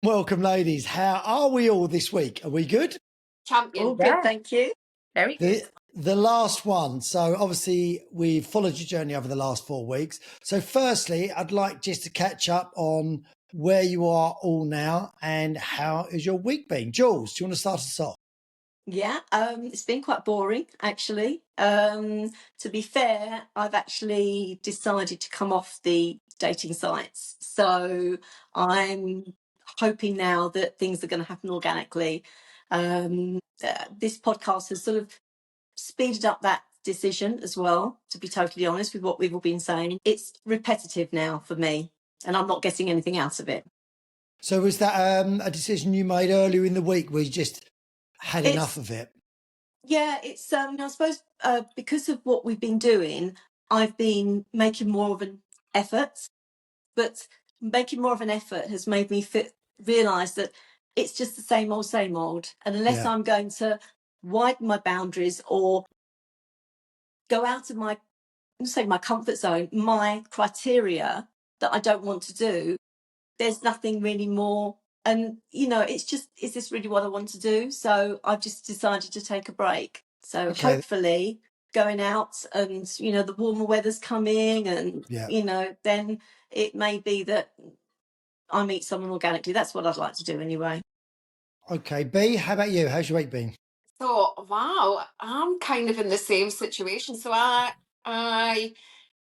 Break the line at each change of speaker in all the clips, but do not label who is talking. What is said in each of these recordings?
Welcome, ladies. How are we all this week? Are we good?
Champion.
All
Good,
good.
thank you.
Very good.
The last one. So obviously we've followed your journey over the last 4 weeks. So firstly, I'd like just to catch up on where you are all now and how is your week been? Jules, do you want to start us off?
Yeah, it's been quite boring actually. To be fair, I've actually decided to come off the dating sites. So I'm hoping now that things are going to happen organically. This podcast has sort of speeded up that decision as well, to be totally honest with what we've all been saying. It's repetitive now for me, and I'm not getting anything out of it.
So was that a decision you made earlier in the week where you just had enough of it?
Yeah, it's I suppose because of what we've been doing, I've been making more of an effort, but making more of an effort has made me realise that it's just the same old, and unless
Yeah.
I'm going to widen my boundaries or go out of my comfort zone, my criteria that I don't want to do, there's nothing really more. And, it's just, is this really what I want to do? So I've just decided to take a break. So
Okay.
hopefully going out and, the warmer weather's coming and,
Yeah.
Then it may be that I meet someone organically. That's what I'd like to do anyway.
Okay. B, how about you? How's your week been?
So, wow, I'm kind of in the same situation. So I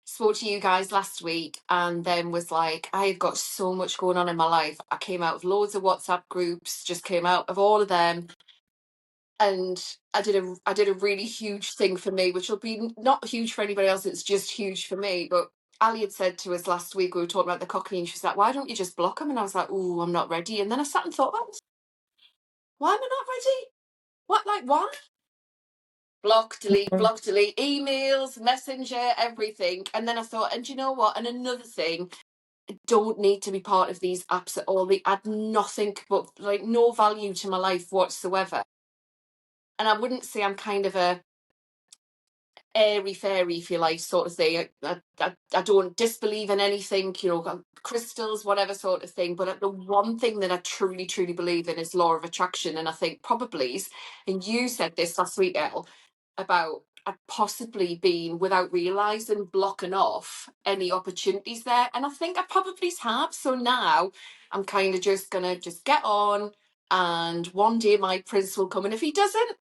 spoke to you guys last week and then was like, I've got so much going on in my life. I came out of loads of WhatsApp groups, just came out of all of them. And I did a really huge thing for me, which will be not huge for anybody else. It's just huge for me. But Ali had said to us last week, we were talking about the Cockney, and she was like, why don't you just block them? And I was like, oh, I'm not ready. And then I sat and thought, why am I not ready? What, like, why? Block, delete, emails, messenger, everything. And then I thought, and you know what? And another thing, I don't need to be part of these apps at all. They add nothing but like no value to my life whatsoever. And I wouldn't say I'm kind of a airy fairy, if you like, sort of thing. I don't disbelieve in anything, crystals, whatever sort of thing. But the one thing that I truly, truly believe in is law of attraction. And I think probably, and you said this last week, Elle, about possibly being, without realising, blocking off any opportunities there. And I think I probably have. So now I'm kind of just going to just get on, and one day my prince will come. And if he doesn't,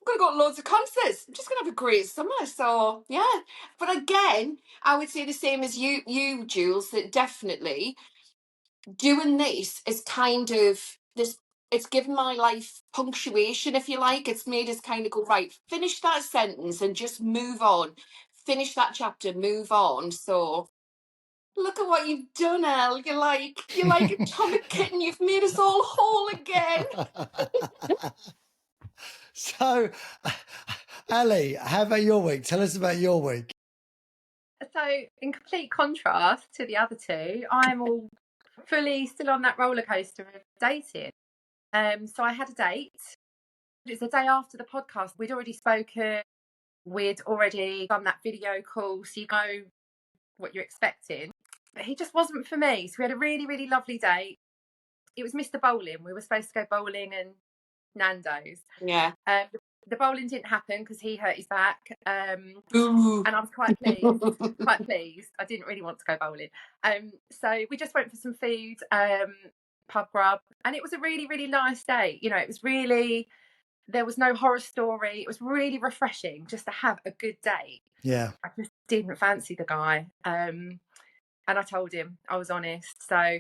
I'm going to go to loads of concerts. I'm just going to have a great summer. So, yeah. But again, I would say the same as you, Jules, that definitely doing this is kind of this. It's given my life punctuation, if you like. It's made us kind of go, right, finish that sentence and just move on. Finish that chapter, move on. So look at what you've done, Elle. You're like a atomic kitten. You've made us all whole again.
So, Ali, how about your week? Tell us about your week.
So, in complete contrast to the other two, I'm all fully still on that roller coaster of dating. So I had a date. It's the day after the podcast. We'd already spoken. We'd already done that video call, so you know what you're expecting. But he just wasn't for me. So we had a really, really lovely date. It was Mr. Bowling. We were supposed to go bowling and Nando's.
Yeah.
The bowling didn't happen because he hurt his back. And
Ooh.
I was quite pleased. I didn't really want to go bowling. So we just went for some food, pub grub, and it was a really, really nice day. It was really, there was no horror story. It was really refreshing just to have a good day.
Yeah.
I just didn't fancy the guy. And I told him, I was honest. So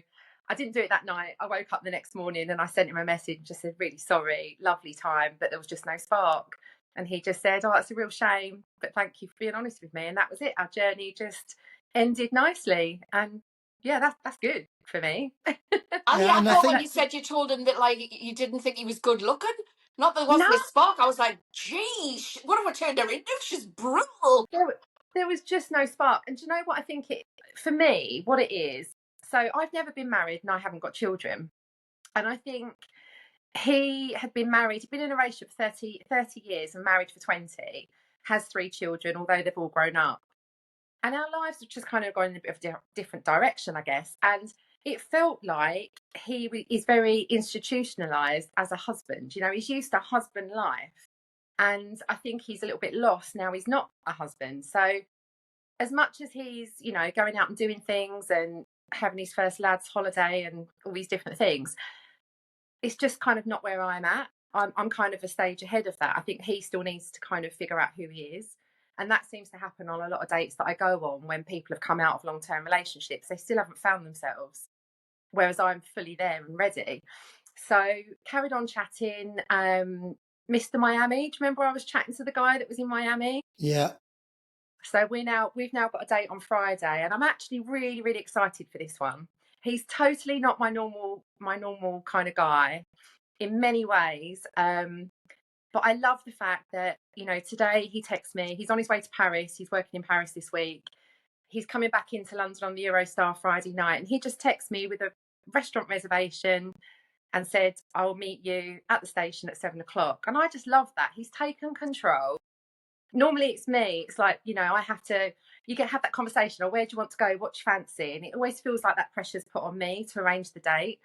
I didn't do it that night. I woke up the next morning and I sent him a message and just said, really sorry, lovely time, but there was just no spark. And he just said, oh, that's a real shame, but thank you for being honest with me. And that was it. Our journey just ended nicely. And yeah, that's good for me.
I thought when you said you told him that, like, you didn't think he was good looking, not that there wasn't a spark, I was like, geez, what have I turned her into? She's brutal.
There was just no spark. And do you know what I think for me, what it is? So I've never been married and I haven't got children. And I think he had been married, he'd been in a relationship for 30 years and married for 20, has 3 children, although they've all grown up. And our lives have just kind of gone in a bit of a different direction, I guess. And it felt like he is very institutionalized as a husband. You know, he's used to husband life. And I think he's a little bit lost now he's not a husband. So as much as he's, you know, going out and doing things and having his first lads holiday and all these different things, it's just kind of not where I'm at. I'm kind of a stage ahead of that. I think he still needs to kind of figure out who he is. And that seems to happen on a lot of dates that I go on when people have come out of long-term relationships. They still haven't found themselves, whereas I'm fully there and ready. So carried on chatting. Mr. Miami. Do you remember I was chatting to the guy that was in Miami?
Yeah.
So we've now got a date on Friday, and I'm actually really, really excited for this one. He's totally not my normal kind of guy in many ways. But I love the fact that, you know, today he texts me. He's on his way to Paris. He's working in Paris this week. He's coming back into London on the Eurostar Friday night, and he just texts me with a restaurant reservation and said, I'll meet you at the station at 7:00. And I just love that. He's taken control. Normally it's me. It's like, you know, I have to, have that conversation, or where do you want to go? What do you fancy? And it always feels like that pressure's put on me to arrange the date.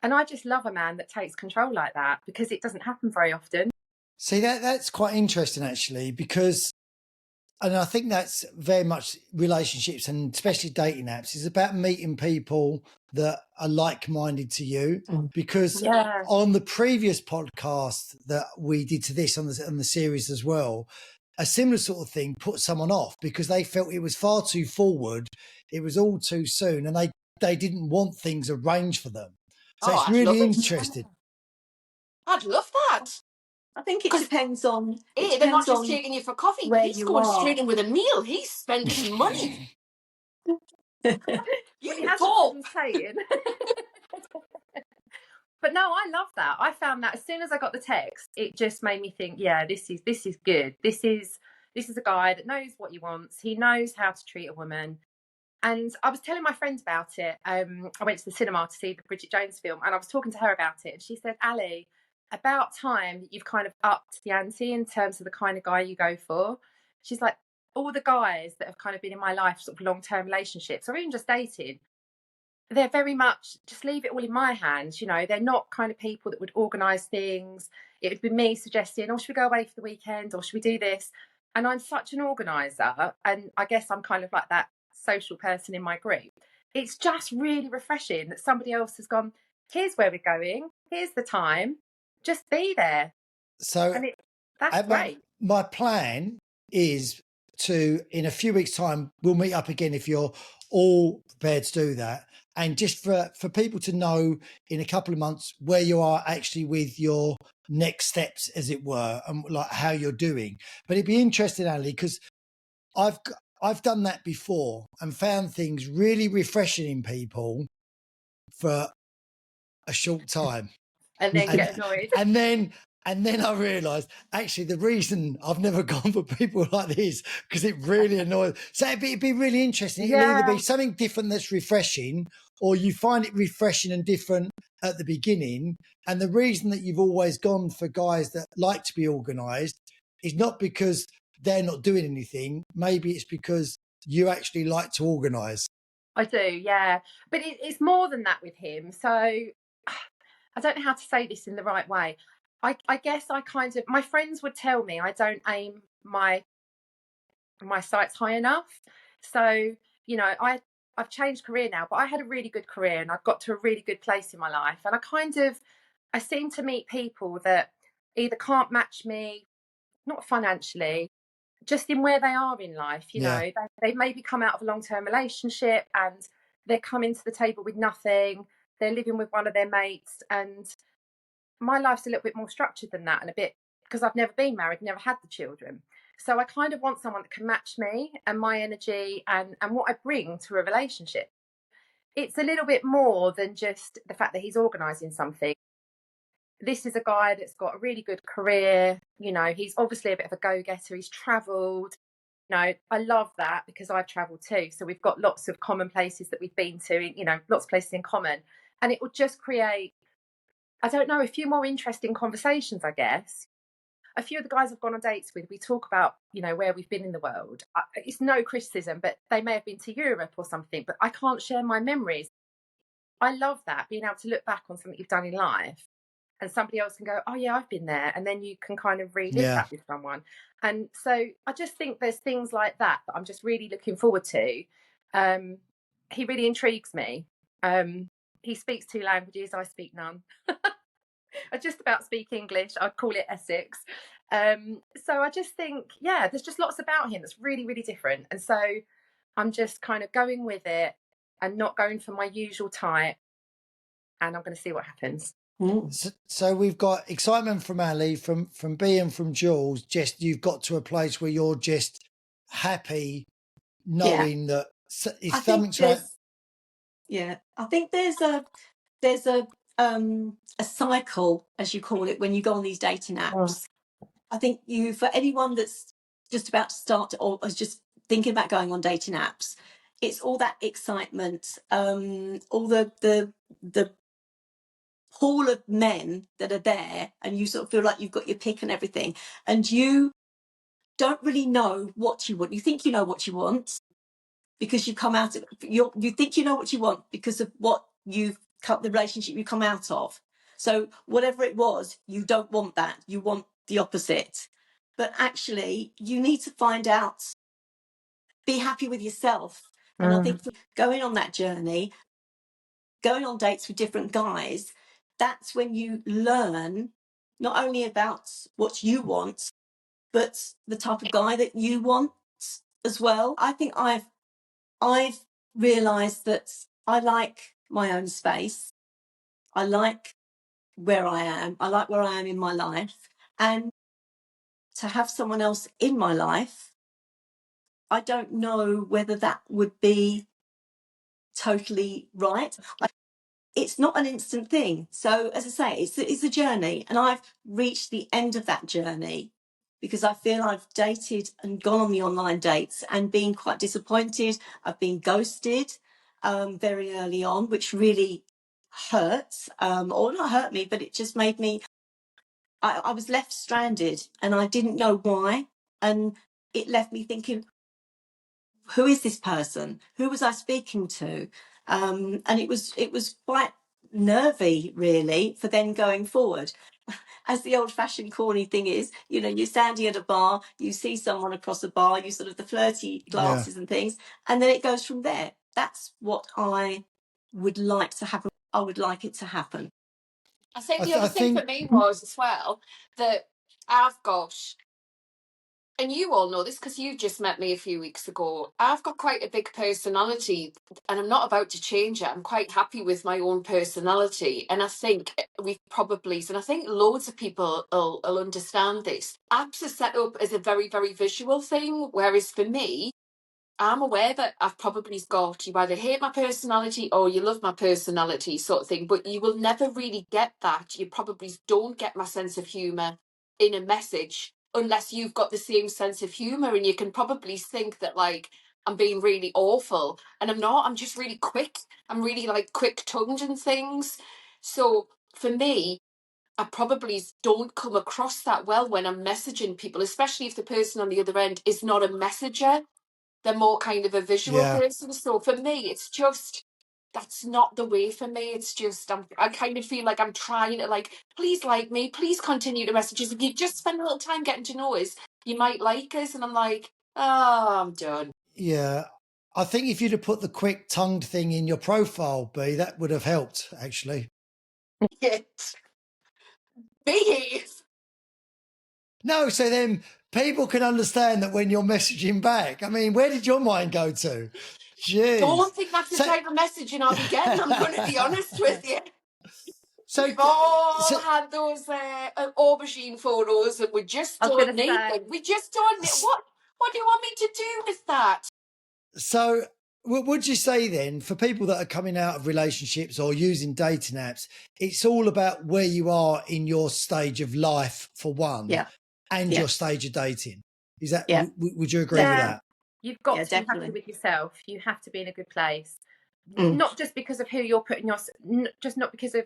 And I just love a man that takes control like that, because it doesn't happen very often.
See, that's quite interesting, actually, because, and I think that's very much relationships, and especially dating apps, is about meeting people that are like-minded to you. Because on the previous podcast that we did to this on the series as well, a similar sort of thing put someone off because they felt it was far too forward. It was all too soon, and they didn't want things arranged for them. So it's really interesting.
I'd love that.
I think it depends on.
They're not just taking you for coffee. He's going straight in with a meal. He's spending some money.
You talk. But no, I love that. I found that as soon as I got the text, it just made me think, yeah, this is good. This is a guy that knows what he wants. He knows how to treat a woman. And I was telling my friend about it. I went to the cinema to see the Bridget Jones film, and I was talking to her about it. And she said, Ali, about time that you've kind of upped the ante in terms of the kind of guy you go for. She's like, all the guys that have kind of been in my life, sort of long-term relationships, or even just dating, they're very much just leave it all in my hands. You know, they're not kind of people that would organise things. It would be me suggesting, oh, should we go away for the weekend, or should we do this? And I'm such an organiser, and I guess I'm kind of like that social person in my group. It's just really refreshing that somebody else has gone, here's where we're going, here's the time, just be there.
So
that's great.
My plan is to, in a few weeks' time, we'll meet up again if you're all prepared to do that. And just for people to know in a couple of months where you are actually with your next steps, as it were, and like how you're doing. But it'd be interesting, Ali, because I've done that before and found things really refreshing in people for a short time.
And then get annoyed.
And then I realised, actually, the reason I've never gone for people like this, because it really annoys. So it'd be really interesting. It'll either be something different that's refreshing, or you find it refreshing and different at the beginning. And the reason that you've always gone for guys that like to be organised is not because they're not doing anything. Maybe it's because you actually like to organise.
I do, yeah. But it's more than that with him. So I don't know how to say this in the right way. I guess I kind of, my friends would tell me I don't aim my sights high enough. So, you know, I've changed career now, but I had a really good career and I've got to a really good place in my life. And I seem to meet people that either can't match me, not financially, just in where they are in life. You know, they maybe come out of a long-term relationship and they're coming to the table with nothing. They're living with one of their mates, and my life's a little bit more structured than that, and a bit, because I've never been married, never had the children. So I kind of want someone that can match me and my energy and what I bring to a relationship. It's a little bit more than just the fact that he's organising something. This is a guy that's got a really good career. You know, he's obviously a bit of a go-getter. He's travelled. You know, I love that because I've travelled too. So we've got lots of common places that we've been to, you know, lots of places in common. And it will just create, I don't know, a few more interesting conversations, I guess. A few of the guys I've gone on dates with, we talk about, you know, where we've been in the world. It's no criticism, but they may have been to Europe or something, but I can't share my memories. I love that, being able to look back on something you've done in life and somebody else can go, oh yeah, I've been there, and then you can kind of relive
Yeah.
that with someone. And so I just think there's things like that I'm just really looking forward to. He really intrigues me. He speaks 2 languages, I speak none. I just about speak English, I'd call it Essex. So I just think, yeah, there's just lots about him that's really, really different. And so I'm just kind of going with it and not going for my usual type, and I'm going to see what happens.
So we've got excitement from Ali, from B, and from Jules. Just you've got to a place where you're just happy knowing that it's
I think
something like
I think there's a cycle, as you call it, when you go on these dating apps. I think for anyone that's just about to start or is just thinking about going on dating apps, it's all that excitement, all the pool of men that are there, and you sort of feel like you've got your pick and everything, and you don't really know what you want. You think you know what you want because you come out of you think you know what you want because of what you've cut the relationship you come out of. So whatever it was, you don't want that. You want the opposite. But actually, you need to find out, be happy with yourself. And I think going on that journey, going on dates with different guys, that's when you learn not only about what you want, but the type of guy that you want as well. I think I've realised that I like my own space. I like where I am. I like where I am in my life. And to have someone else in my life, I don't know whether that would be totally right. It's not an instant thing. So, as I say, it's a journey. And I've reached the end of that journey because I feel I've dated and gone on the online dates and been quite disappointed. I've been ghosted very early on, which really hurts, or not hurt me, but it just made me, I was left stranded and I didn't know why. And it left me thinking, who is this person? Who was I speaking to? And it was quite nervy, really, for then going forward. As the old-fashioned corny thing is, you know, you're standing at a bar, you see someone across a bar, you sort of the flirty glances and things, and then it goes from there. That's what I would like to happen. I would like it to happen.
I think the other thing for me was as well that I've got, and you all know this because you just met me a few weeks ago, I've got quite a big personality and I'm not about to change it. I'm quite happy with my own personality. And I think we've probably, and I think loads of people will understand this. Apps are set up as a very, very visual thing, whereas for me, I'm aware that I've probably got, you either hate my personality or you love my personality sort of thing, but you will never really get that. You probably don't get my sense of humour in a message unless you've got the same sense of humour, and you can probably think that like I'm being really awful, and I'm not. I'm just really quick. I'm really like quick-tongued and things. So for me, I probably don't come across that well when I'm messaging people, especially if the person on the other end is not a messenger. They're more kind of a visual person. So for me, it's just, that's not the way for me. It's just, I kind of feel like I'm trying to like, please like me, please continue to messages. If you just spend a little time getting to know us, you might like us. And I'm like, oh, I'm done.
Yeah. I think if you'd have put the quick tongued thing in your profile, B, that would have helped, actually.
Behave.
No, so then people can understand that when you're messaging back. I mean, where did your mind go to? Jeez.
Don't think that's the type of messaging I'll be getting. I'm going to be honest with you.
So
we've all had those aubergine photos, and we just don't need them. We just don't need. What do you want me to do with that?
So would you say then, for people that are coming out of relationships or using dating apps, it's all about where you are in your stage of life, for one, and your stage of dating? Is that, would you agree with that?
You've got to be happy with yourself. You have to be in a good place. Not just because of who you're putting just not because of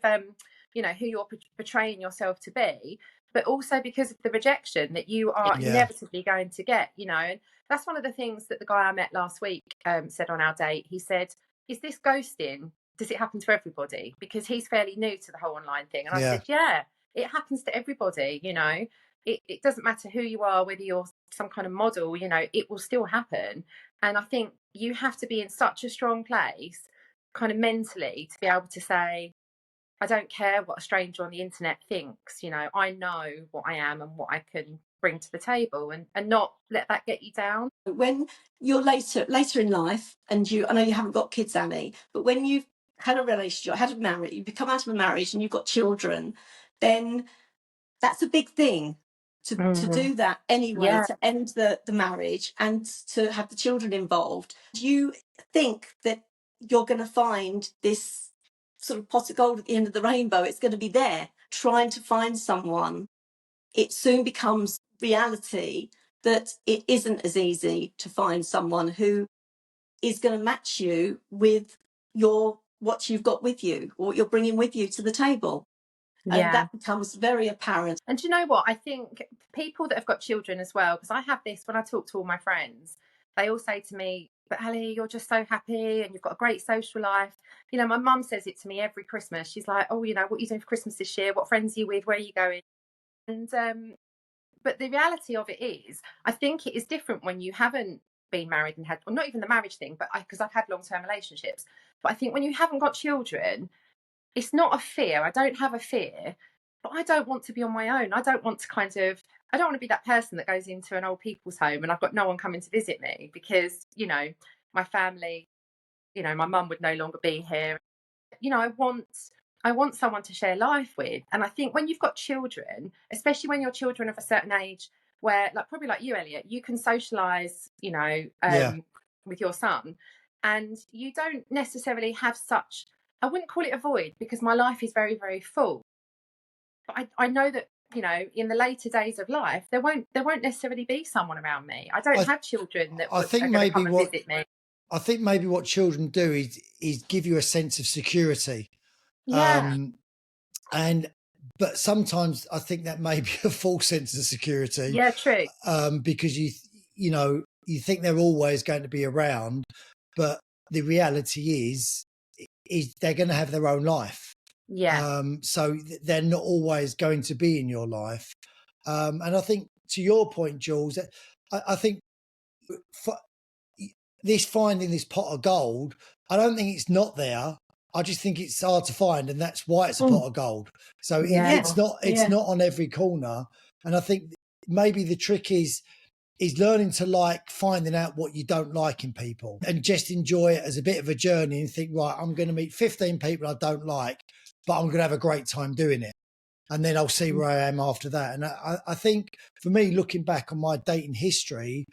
you know, who you're portraying yourself to be, but also because of the rejection that you are inevitably going to get, you know. And that's one of the things that the guy I met last week said on our date. He said, is this ghosting? does it happen to everybody? Because he's fairly new to the whole online thing. And I
Yeah.
said, yeah, it happens to everybody, you know. It doesn't matter who you are, whether you're some kind of model, you know, it will still happen. And I think you have to be in such a strong place, kind of mentally, to be able to say, I don't care what a stranger on the internet thinks, you know, I know what I am and what I can bring to the table, and not let that get you down.
When you're later in life, and I know you haven't got kids, Annie, but when you've had a relationship, had a marriage, you become out of a marriage and you've got children, then that's a big thing to do that anyway,
Yeah.
to end the marriage and to have the children involved. Do you think that you're going to find this sort of pot of gold at the end of the rainbow? It's going to be there, trying to find someone. It soon becomes reality that it isn't as easy to find someone who is going to match you with what you've got with you, or what you're bringing with you to the table.
Yeah.
And that becomes very apparent.
And do you know what? I think people that have got children as well, because I have this when I talk to all my friends, they all say to me, but Ali, you're just so happy and you've got a great social life. You know, my mum says it to me every Christmas. She's like, oh, you know, what are you doing for Christmas this year? What friends are you with? Where are you going? And but the reality of it is, I think it is different when you haven't been married and had, well, not even the marriage thing, but because I've had long-term relationships. But I think when you haven't got children, it's not a fear. I don't have a fear, but I don't want to be on my own. I don't want to I don't want to be that person that goes into an old people's home and I've got no one coming to visit me because, you know, my family, you know, my mum would no longer be here. You know, I want someone to share life with. And I think when you've got children, especially when you're children of a certain age, where probably like you, Elliot, you can socialise, you know, with your son, and you don't necessarily have such, I wouldn't call it a void because my life is very, very full. But I know that, you know, in the later days of life, there won't necessarily be someone around me. I don't have children that are going to come and visit me.
I think maybe what children do is give you a sense of security.
Yeah.
But sometimes I think that may be a false sense of security.
Yeah, true.
Because you know, you think they're always going to be around, but the reality is they're going to have their own life.
Yeah.
So they're not always going to be in your life. And I think to your point, Jules, I think finding this pot of gold, I don't think it's not there. I just think it's hard to find, and that's why it's a pot of gold. So it's not on every corner. And I think maybe the trick is learning to finding out what you don't like in people and just enjoy it as a bit of a journey and think, right, I'm going to meet 15 people I don't like, but I'm going to have a great time doing it. And then I'll see where I am after that. And I think for me, looking back on my dating history,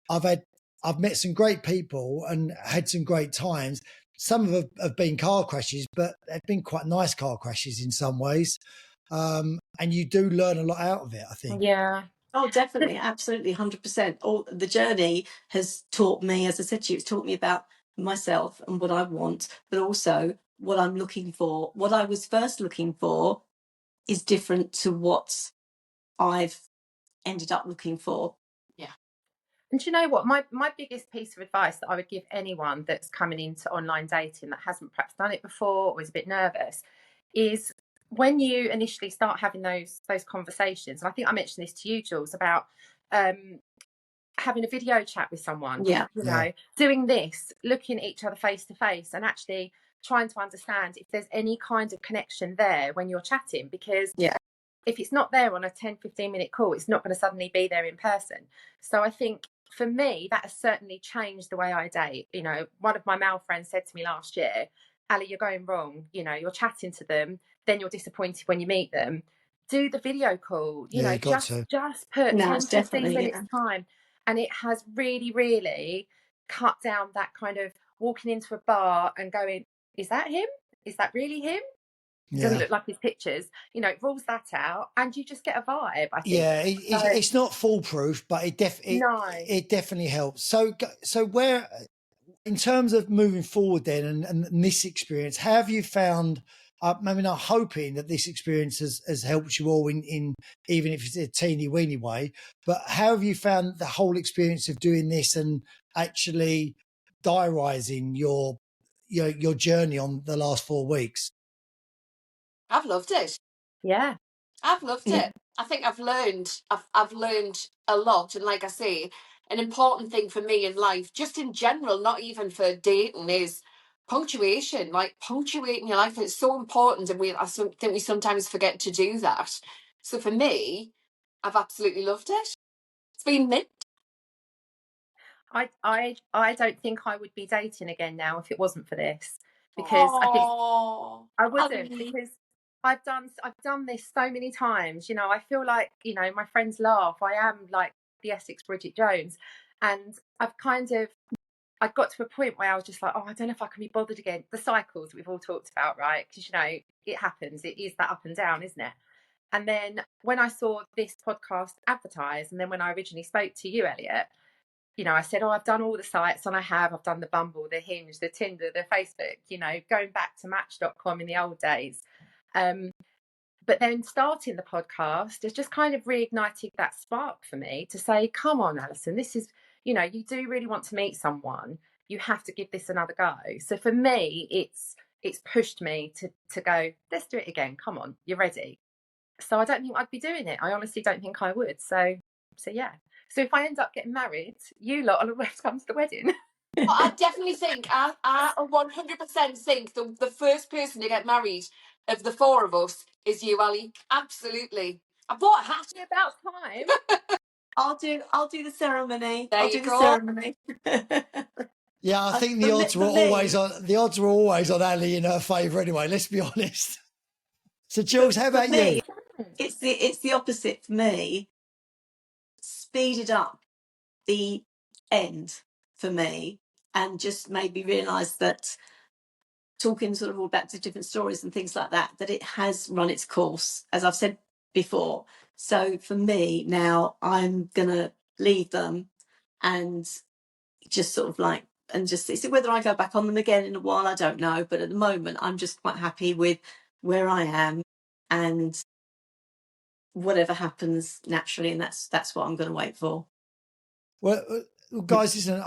I've met some great people and had some great times. Some of them have been car crashes, but they've been quite nice car crashes in some ways. And you do learn a lot out of it, I think.
Yeah.
Oh, definitely. Absolutely. 100%. The journey has taught me, as I said to you, it's taught me about myself and what I want, but also what I'm looking for. What I was first looking for is different to what I've ended up looking for.
Yeah.
And do you know what? My biggest piece of advice that I would give anyone that's coming into online dating that hasn't perhaps done it before or is a bit nervous is when you initially start having those conversations, and I think I mentioned this to you, Jules, about having a video chat with someone.
Yeah.
You know, doing this, looking at each other face to face and actually trying to understand if there's any kind of connection there when you're chatting, because if it's not there on a 10-15 minute call, it's not going to suddenly be there in person. So I think for me, that has certainly changed the way I date. You know, one of my male friends said to me last year, Ali, you're going wrong. You know, you're chatting to them, then you're disappointed when you meet them. Do the video call, you know, just put 10-15 minutes time. And it has really, really cut down that kind of walking into a bar and going, is that him? Is that really him? Doesn't look like his pictures, you know, it rules that out and you just get a vibe, I think.
Yeah, it's not foolproof, but it definitely helps. So where, in terms of moving forward then and this experience, how have you found, maybe not hoping that this experience has helped you all in even if it's a teeny weeny way, but how have you found the whole experience of doing this and actually diarising your your journey on the last 4 weeks?
I've loved it.
Yeah.
I've loved
Yeah.
it. I think I've learned a lot, and like I say, an important thing for me in life, just in general, not even for dating, is punctuation. Like punctuating your life is so important, and think we sometimes forget to do that. So for me, I've absolutely loved it. It's been mint.
I don't think I would be dating again now if it wasn't for this, because
Oh,
I wouldn't, because I've done this so many times. I feel like, my friends laugh. I am like the Essex Bridget Jones, and I got to a point where I was just like, oh, I don't know if I can be bothered again. The cycles we've all talked about, right? Because it happens. It is that up and down, isn't it? And then when I saw this podcast advertised, and then when I originally spoke to you, Elliot, I said, oh, I've done all the sites, and I've done the Bumble, the Hinge, the Tinder, the Facebook, going back to Match.com in the old days. But then starting the podcast has just kind of reignited that spark for me to say, come on, Alison, this is, you do really want to meet someone. You have to give this another go. So for me, it's pushed me to go, let's do it again. Come on, you're ready. So I don't think I'd be doing it. I honestly don't think I would. So yeah. So if I end up getting married, you lot will always come to the wedding.
But I definitely think I 100% think the first person to get married of the four of us is you, Ali. Absolutely. I bought a hat.
It's about time.
I'll do the ceremony.
There
I'll
you
do the
go.
ceremony.
Yeah, I think the odds were always on Ali in her favour anyway, let's be honest. So Jules, how about you?
It's the opposite for me. Speeded up the end for me, and just made me realise that, talking sort of all back to different stories and things like that, that it has run its course, as I've said before. So for me now, I'm gonna leave them and just sort of like, and just see whether I go back on them again in a while, I don't know. But at the moment, I'm just quite happy with where I am, and whatever happens naturally, and that's what I'm going to wait for.
Well, guys, listen,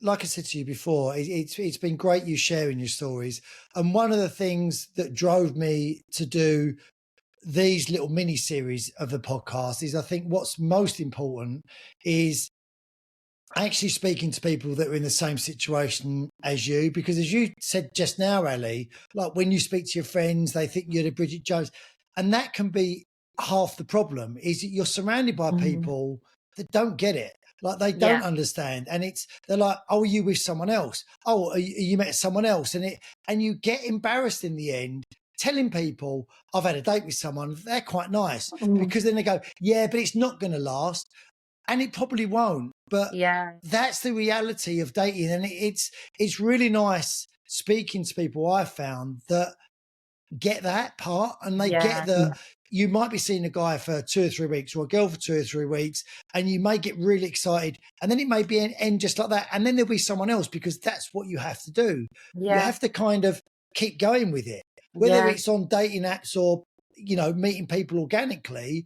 like I said to you before, it's been great you sharing your stories. And one of the things that drove me to do these little mini series of the podcast is, I think what's most important is actually speaking to people that are in the same situation as you, because as you said just now, Ali, like when you speak to your friends, they think you're the Bridget Jones, and that can be half the problem, is that you're surrounded by people that don't get it. Like they don't understand, and they're like, "Oh, are you with someone else? Oh, you met someone else?" And you get embarrassed in the end telling people, "I've had a date with someone." They're quite nice because then they go, "Yeah, but it's not going to last," and it probably won't. But that's the reality of dating, and it's really nice speaking to people I found that get that part, and they get that you might be seeing a guy for 2 or 3 weeks or a girl for 2 or 3 weeks, and you may get really excited, and then it may be an end just like that, and then there'll be someone else, because that's what you have to do. You have to kind of keep going with it, whether it's on dating apps or meeting people organically,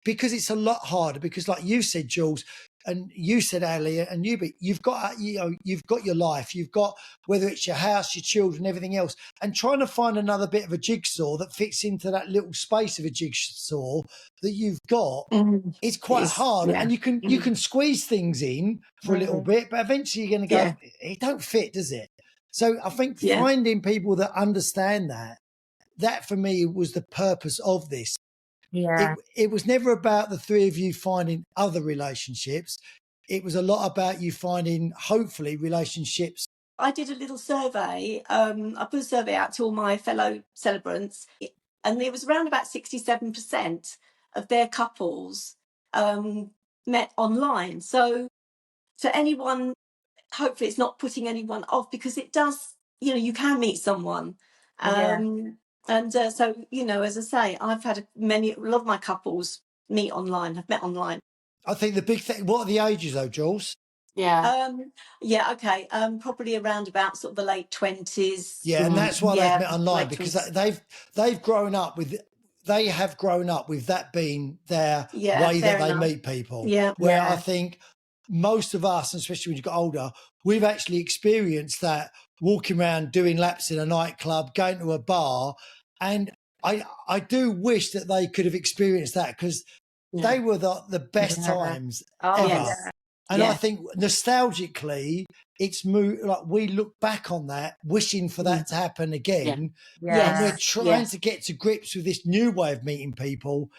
because it's a lot harder. Because like you said, Jules, and you said, Ali, and you've got your life, you've got, whether it's your house, your children, everything else, and trying to find another bit of a jigsaw that fits into that little space of a jigsaw that you've got. It's quite hard, and you can squeeze things in for a little bit, but eventually you're going to go, it don't fit, does it? So I think finding people that understand that for me was the purpose of this. It was never about the three of you finding other relationships. It was a lot about you finding, hopefully, relationships.
I did a little survey. I put a survey out to all my fellow celebrants, and it was around about 67% of their couples met online. So for anyone, hopefully it's not putting anyone off, because it does, you can meet someone. And so, as I say, I've had a lot of my couples meet online, have met online.
I think the big thing, what are the ages though, Jules?
Probably around about sort of the late 20s.
Yeah, and that's why they've met online, because they've grown up with, they have grown up with that being their way that they meet people.
Yeah.
Where I think most of us, and especially when you got older, we've actually experienced that walking around doing laps in a nightclub, going to a bar. And I do wish that they could have experienced that, because they were the best times ever.
Yeah.
And I think nostalgically, it's like we look back on that, wishing for that to happen again. And we're trying to get to grips with this new way of meeting people.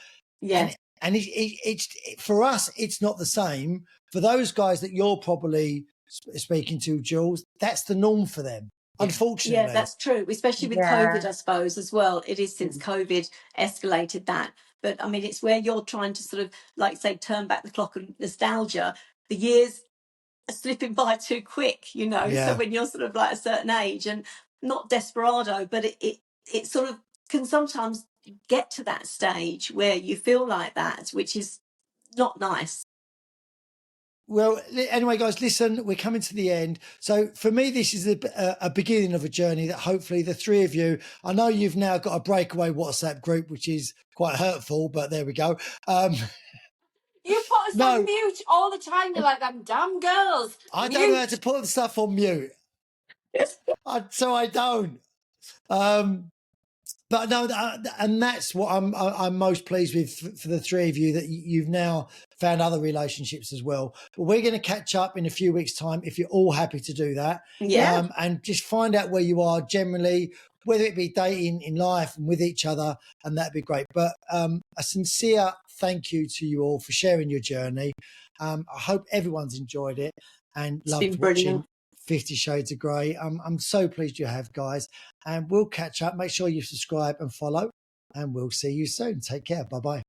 And it's for us, it's not the same. For those guys that you're probably speaking to, Jules, that's the norm for them. Unfortunately.
Yeah, that's true, especially with COVID, I suppose, as well. It is since COVID escalated that. But I mean, it's where you're trying to sort of, like, say, turn back the clock and nostalgia. The years are slipping by too quick, you know. So when you're sort of like a certain age, and not desperado, but it sort of can sometimes get to that stage where you feel like that, which is not nice.
Well, anyway, guys, listen, we're coming to the end. So for me, this is a beginning of a journey that hopefully the three of you, I know you've now got a breakaway WhatsApp group, which is quite hurtful, but there we go.
You put us on mute all the time. You're like, them damn girls.
I don't know how to put the stuff on mute. So I don't. But no, and that's what I'm most pleased with for the three of you, that you've now found other relationships as well. But we're going to catch up in a few weeks' time if you're all happy to do that.
Yeah.
And just find out where you are generally, whether it be dating in life and with each other, and that'd be great. But a sincere thank you to you all for sharing your journey. I hope everyone's enjoyed it and loved watching 50 Shades of Grey. I'm so pleased you have, guys, and we'll catch up. Make sure you subscribe and follow, and we'll see you soon. Take care. Bye-bye.